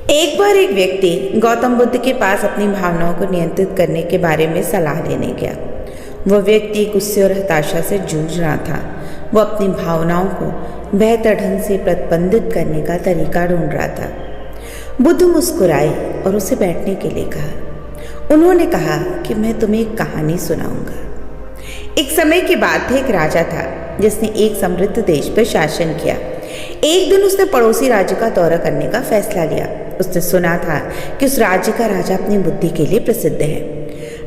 एक बार एक व्यक्ति गौतम बुद्ध के पास अपनी भावनाओं को नियंत्रित करने के बारे में सलाह लेने गया। वह व्यक्ति गुस्से और हताशा से जूझ रहा था। वह अपनी भावनाओं को बेहतर ढंग से प्रतिबंधित करने का तरीका ढूंढ रहा था। बुद्ध मुस्कुराए और उसे बैठने के लिए कहा। उन्होंने कहा कि मैं तुम्हें एक कहानी सुनाऊंगा। एक समय की बात है, एक राजा था जिसने एक समृद्ध देश पर शासन किया। एक दिन उसने पड़ोसी राज्य का दौरा करने का फैसला लिया। उसने सुना था कि उस राज्य का राजा अपनी बुद्धि के लिए प्रसिद्ध है।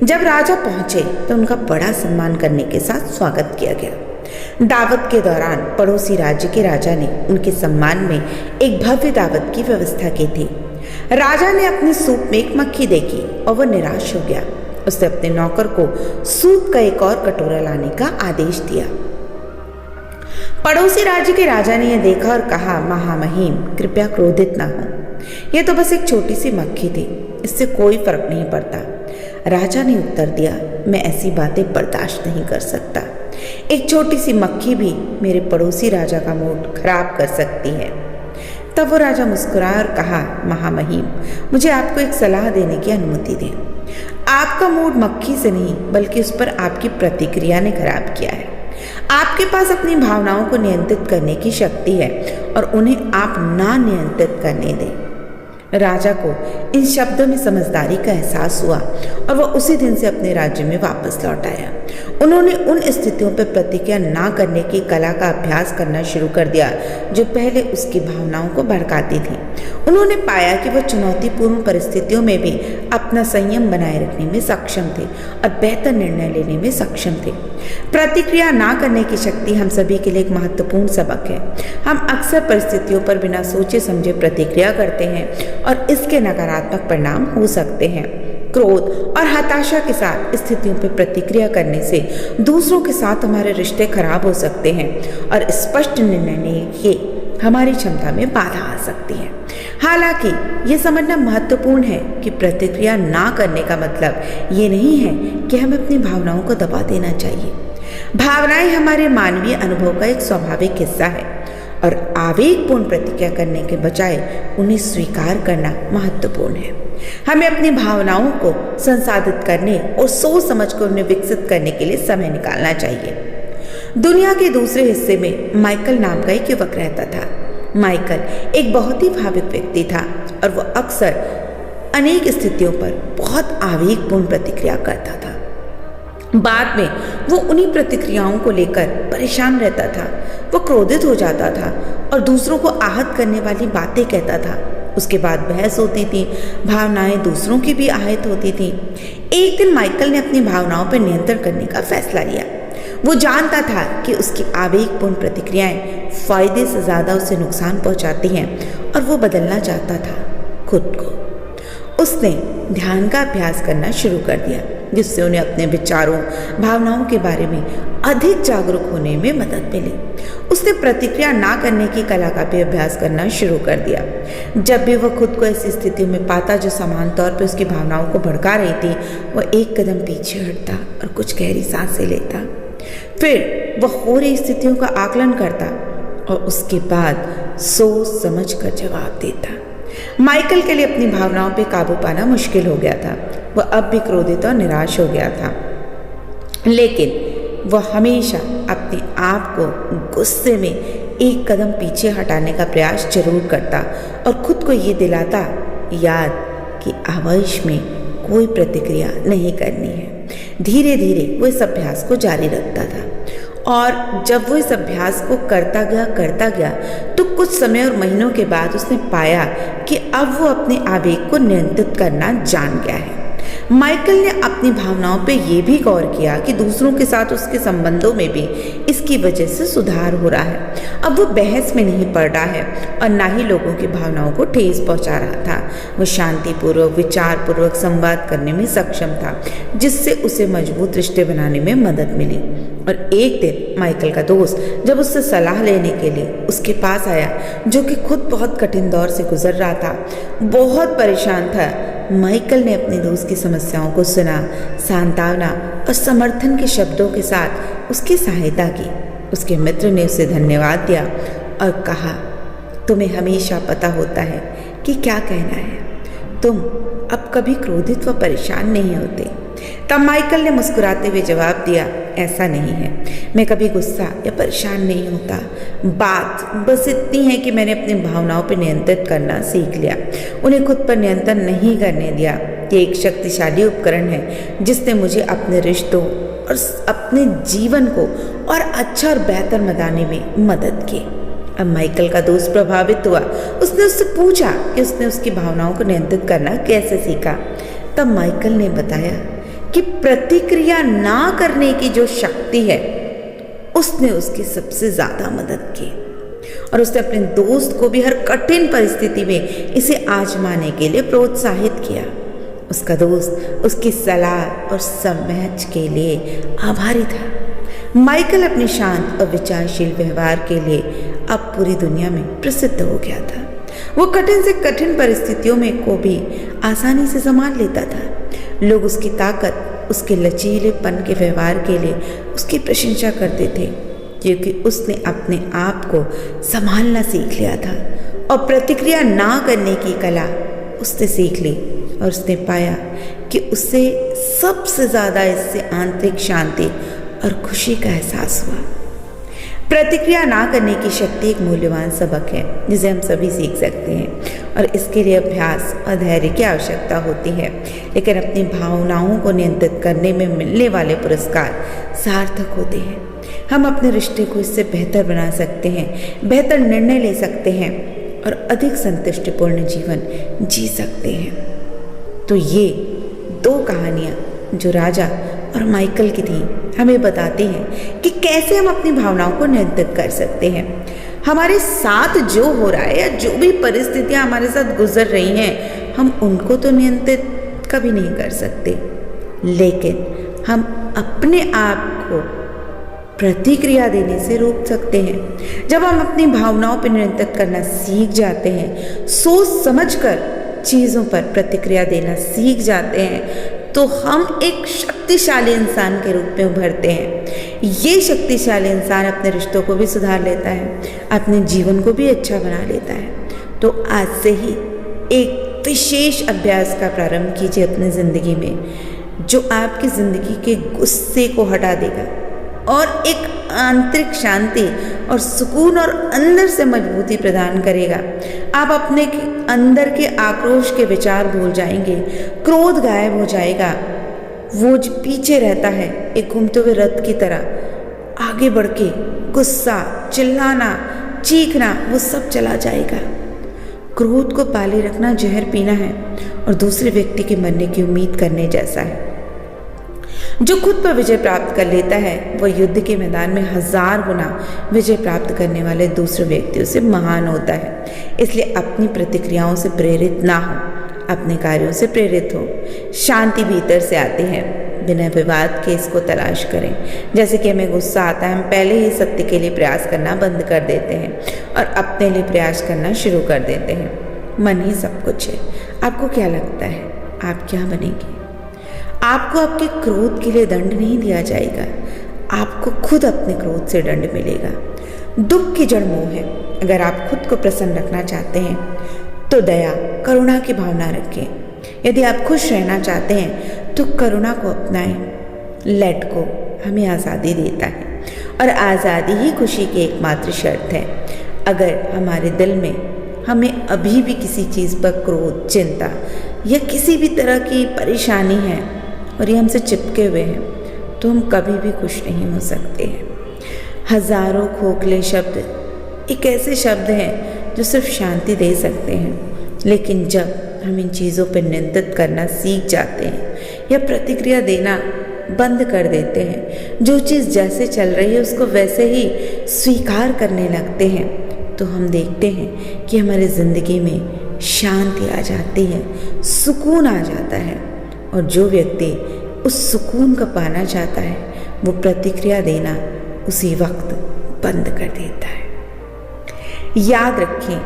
जब राजा पहुंचे तो उनका बड़ा सम्मान करने के साथ स्वागत किया गया। दावत के दौरान पड़ोसी राज्य के राजा ने उनके सम्मान में एक भव्य दावत की व्यवस्था की थी। राजा ने अपने सूप में एक मक्खी देखी और वह निराश हो गया। उसने अपने नौकर को सूप का एक और कटोरा लाने का आदेश दिया। पड़ोसी राज्य के राजा ने यह देखा और कहा, महामहिम, कृपया क्रोधित ना हो। यह तो बस एक छोटी सी मक्खी थी, इससे कोई फर्क नहीं पड़ता। राजा ने उत्तर दिया, मैं ऐसी बातें बर्दाश्त नहीं कर सकता। एक छोटी सी मक्खी भी मेरे पड़ोसी राजा का मूड खराब कर सकती है। तब वो राजा मुस्कुराया और कहा, महामहिम, मुझे आपको एक सलाह देने की अनुमति दें। आपका मूड मक्खी से नहीं बल्कि उस पर आपकी प्रतिक्रिया ने खराब किया है। आपके पास अपनी भावनाओं को नियंत्रित करने की शक्ति है और उन्हें आप ना नियंत्रित करने दें। राजा को इन शब्दों में समझदारी का एहसास हुआ और वह उसी दिन से अपने राज्य में वापस लौट आया। उन्होंने उन स्थितियों पर प्रतिक्रिया ना करने की कला का अभ्यास करना शुरू कर दिया जो पहले उसकी भावनाओं को भड़काती थी। उन्होंने पाया कि वह चुनौतीपूर्ण परिस्थितियों में भी अपना संयम बनाए रखने में सक्षम थे और बेहतर निर्णय लेने में सक्षम थे। प्रतिक्रिया ना करने की शक्ति हम सभी के लिए एक महत्वपूर्ण सबक है। हम अक्सर परिस्थितियों पर बिना सोचे समझे प्रतिक्रिया करते हैं और इसके नकारात्मक परिणाम हो सकते हैं। क्रोध और हताशा के साथ स्थितियों पर प्रतिक्रिया करने से दूसरों के साथ हमारे रिश्ते खराब हो सकते हैं और स्पष्ट निर्णय लेने की हमारी क्षमता में बाधा आ सकती है। हालांकि ये समझना महत्वपूर्ण है कि प्रतिक्रिया ना करने का मतलब ये नहीं है कि हमें अपनी भावनाओं को दबा देना चाहिए। भावनाएं हमारे मानवीय अनुभव का एक स्वाभाविक हिस्सा है और आवेगपूर्ण प्रतिक्रिया करने के बजाय उन्हें स्वीकार करना महत्वपूर्ण है। हमें अपनी भावनाओं को संसाधित करने और सोच समझकर उन्हें विकसित करने के लिए समय निकालना चाहिए। दुनिया के दूसरे हिस्से में माइकल नाम का एक युवक रहता था। माइकल एक बहुत ही भावुक व्यक्ति था और वह अक्सर अनेक स्थितियों पर बहुत आवेगपूर्ण प्रतिक्रिया करता था। बाद में वो उन्हीं प्रतिक्रियाओं को लेकर परेशान रहता था। वो क्रोधित हो जाता था और दूसरों को आहत करने वाली बातें कहता था। उसके बाद बहस होती थी, भावनाएं दूसरों की भी आहत होती थी। एक दिन माइकल ने अपनी भावनाओं पर नियंत्रण करने का फैसला लिया। वो जानता था कि उसकी आवेगपूर्ण प्रतिक्रियाएं फायदे से ज़्यादा उसे नुकसान पहुंचाती हैं और वो बदलना चाहता था खुद को। उसने ध्यान का अभ्यास करना शुरू कर दिया जिससे उन्हें अपने विचारों, भावनाओं के बारे में अधिक जागरूक होने में मदद मिली। उसने प्रतिक्रिया ना करने की कला का भी अभ्यास करना शुरू कर दिया। जब भी वह खुद को ऐसी स्थितियों में पाता जो समान तौर पर उसकी भावनाओं को भड़का रही थी, वह एक कदम पीछे हटता और कुछ गहरी सांसें लेता। फिर वह हो रही स्थितियों का आकलन करता और उसके बाद सोच समझ कर जवाब देता। माइकल के लिए अपनी भावनाओं पर काबू पाना मुश्किल हो गया था। वह अब भी क्रोधित और निराश हो गया था, लेकिन वह हमेशा अपने आप को गुस्से में एक कदम पीछे हटाने का प्रयास जरूर करता और खुद को ये दिलाता याद कि आवेश में कोई प्रतिक्रिया नहीं करनी है। धीरे धीरे वो इस अभ्यास को जारी रखता था और जब वो इस अभ्यास को करता गया तो कुछ समय और महीनों के बाद उसने पाया कि अब वो अपने आवेग को नियंत्रित करना जान गया है। माइकल ने अपनी भावनाओं पे ये भी गौर किया कि दूसरों के साथ उसके संबंधों में भी इसकी वजह से सुधार हो रहा है। अब वो बहस में नहीं पड़ रहा है और ना ही लोगों की भावनाओं को ठेस पहुंचा रहा था। वो शांतिपूर्वक, विचारपूर्वक संवाद करने में सक्षम था जिससे उसे मजबूत रिश्ते बनाने में मदद मिली। और एक दिन माइकल का दोस्त जब उससे सलाह लेने के लिए उसके पास आया, जो कि खुद बहुत कठिन दौर से गुजर रहा था, बहुत परेशान था, माइकल ने अपने दोस्त की समस्याओं को सुना, सांत्वना और समर्थन के शब्दों के साथ उसकी सहायता की। उसके मित्र ने उसे धन्यवाद दिया और कहा, तुम्हें हमेशा पता होता है कि क्या कहना है। तुम अब कभी क्रोधित व परेशान नहीं होते। तब माइकल ने मुस्कुराते हुए जवाब दिया, ऐसा नहीं है, मैं कभी गुस्सा या परेशान नहीं होता। बात बस इतनी है कि मैंने अपनी भावनाओं पर नियंत्रित करना सीख लिया, उन्हें खुद पर नियंत्रण नहीं करने दिया। ये एक शक्तिशाली उपकरण है जिसने मुझे अपने रिश्तों और अपने जीवन को और अच्छा और बेहतर बनाने में मदद की। अब माइकल का दोस्त प्रभावित हुआ। उसने उससे पूछा कि उसने उसकी भावनाओं को नियंत्रित करना कैसे सीखा। तब माइकल ने बताया कि प्रतिक्रिया ना करने की जो शक्ति है उसने उसकी सबसे ज्यादा मदद की, और उसने अपने दोस्त को भी हर कठिन परिस्थिति में इसे आजमाने के लिए प्रोत्साहित किया। उसका दोस्त उसकी सलाह और समझ के लिए आभारी था। माइकल अपने शांत और विचारशील व्यवहार के लिए अब पूरी दुनिया में प्रसिद्ध हो गया था। वो कठिन से कठिन परिस्थितियों में को भी आसानी से संभाल लेता था। लोग उसकी ताकत, उसके लचीलेपन के व्यवहार के लिए उसकी प्रशंसा करते थे, क्योंकि उसने अपने आप को संभालना सीख लिया था और प्रतिक्रिया ना करने की कला उसने सीख ली। और उसने पाया कि उसे सबसे ज़्यादा इससे आंतरिक शांति और खुशी का एहसास हुआ। प्रतिक्रिया ना करने की शक्ति एक मूल्यवान सबक है जिसे हम सभी सीख सकते हैं, और इसके लिए अभ्यास और धैर्य की आवश्यकता होती है। लेकिन अपनी भावनाओं को नियंत्रित करने में मिलने वाले पुरस्कार सार्थक होते हैं। हम अपने रिश्ते को इससे बेहतर बना सकते हैं, बेहतर निर्णय ले सकते हैं और अधिक संतुष्टिपूर्ण जीवन जी सकते हैं। तो ये दो कहानियाँ जो राजा और माइकल की थी हमें बताती हैं कि कैसे हम अपनी भावनाओं को नियंत्रित कर सकते हैं। हमारे साथ जो हो रहा है या जो भी परिस्थितियाँ हमारे साथ गुजर रही हैं, हम उनको तो नियंत्रित कभी नहीं कर सकते, लेकिन हम अपने आप को प्रतिक्रिया देने से रोक सकते हैं। जब हम अपनी भावनाओं पर नियंत्रित करना सीख जाते हैं, सोच समझकर चीज़ों पर प्रतिक्रिया देना सीख जाते हैं, तो हम एक शक्तिशाली इंसान के रूप में उभरते हैं। ये शक्तिशाली इंसान अपने रिश्तों को भी सुधार लेता है, अपने जीवन को भी अच्छा बना लेता है। तो आज से ही एक विशेष अभ्यास का प्रारंभ कीजिए अपनी ज़िंदगी में, जो आपकी ज़िंदगी के गुस्से को हटा देगा और एक आंतरिक शांति और सुकून और अंदर से मजबूती प्रदान करेगा। आप अपने अंदर के आक्रोश के विचार भूल जाएंगे, क्रोध गायब हो जाएगा। वो जो पीछे रहता है एक घूमते हुए रथ की तरह, आगे बढ़ के गुस्सा, चिल्लाना, चीखना, वो सब चला जाएगा। क्रोध को पाले रखना जहर पीना है और दूसरे व्यक्ति के मरने की उम्मीद करने जैसा है। जो खुद पर विजय प्राप्त कर लेता है वह युद्ध के मैदान में 1000 गुना विजय प्राप्त करने वाले दूसरे व्यक्तियों से महान होता है। इसलिए अपनी प्रतिक्रियाओं से प्रेरित ना हो, अपने कार्यों से प्रेरित हो। शांति भीतर से आती है, बिना विवाद के इसको तलाश करें। जैसे कि हमें गुस्सा आता है, हम पहले ही सत्य के लिए प्रयास करना बंद कर देते हैं और अपने लिए प्रयास करना शुरू कर देते हैं। मन ही सब कुछ है। आपको क्या लगता है आप क्या बनेंगे? आपको आपके क्रोध के लिए दंड नहीं दिया जाएगा, आपको खुद अपने क्रोध से दंड मिलेगा। दुख की जड़ मोह है। अगर आप खुद को प्रसन्न रखना चाहते हैं तो दया, करुणा की भावना रखें। यदि आप खुश रहना चाहते हैं तो करुणा को अपनाएं। लेट गो हमें आज़ादी देता है और आज़ादी ही खुशी की एकमात्र शर्त है। अगर हमारे दिल में हमें अभी भी किसी चीज़ पर क्रोध, चिंता या किसी भी तरह की परेशानी है और ये हमसे चिपके हुए हैं, तो हम कभी भी खुश नहीं हो सकते हैं। हजारों खोखले शब्द एक ऐसे शब्द हैं जो सिर्फ शांति दे सकते हैं, लेकिन जब हम इन चीज़ों पर नियंत्रित करना सीख जाते हैं या प्रतिक्रिया देना बंद कर देते हैं, जो चीज़ जैसे चल रही है उसको वैसे ही स्वीकार करने लगते हैं, तो हम देखते हैं कि हमारी ज़िंदगी में शांति आ जाती है, सुकून आ जाता है। और जो व्यक्ति उस सुकून को पाना चाहता है वो प्रतिक्रिया देना उसी वक्त बंद कर देता है। याद रखें,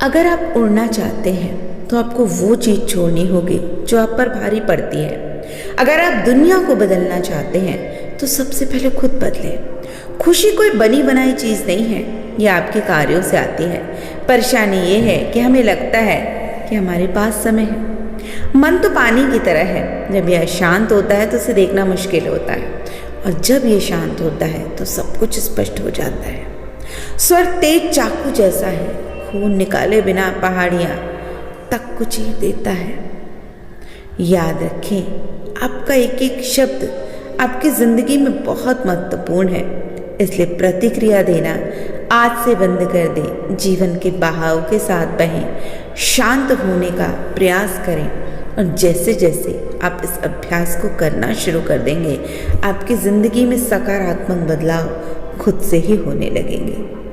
अगर आप उड़ना चाहते हैं तो आपको वो चीज़ छोड़नी होगी जो आप पर भारी पड़ती है। अगर आप दुनिया को बदलना चाहते हैं तो सबसे पहले खुद बदलें। खुशी कोई बनी बनाई चीज़ नहीं है, यह आपके कार्यों से आती है। परेशानी ये है कि हमें लगता है कि हमारे पास समय है। मन तो पानी की तरह है, जब यह शांत होता है तो उसे देखना मुश्किल होता है, और जब यह शांत होता है तो सब कुछ स्पष्ट हो जाता है। स्वर तेज चाकू जैसा है, खून निकाले बिना पहाड़ियाँ तक को चीर देता है। याद रखें, आपका एक एक शब्द आपकी जिंदगी में बहुत महत्वपूर्ण है, इसलिए प्रतिक्रिया देना आज से बंद कर दें। जीवन के बहाव के साथ बहें, शांत होने का प्रयास करें, और जैसे जैसे आप इस अभ्यास को करना शुरू कर देंगे, आपकी ज़िंदगी में सकारात्मक बदलाव खुद से ही होने लगेंगे।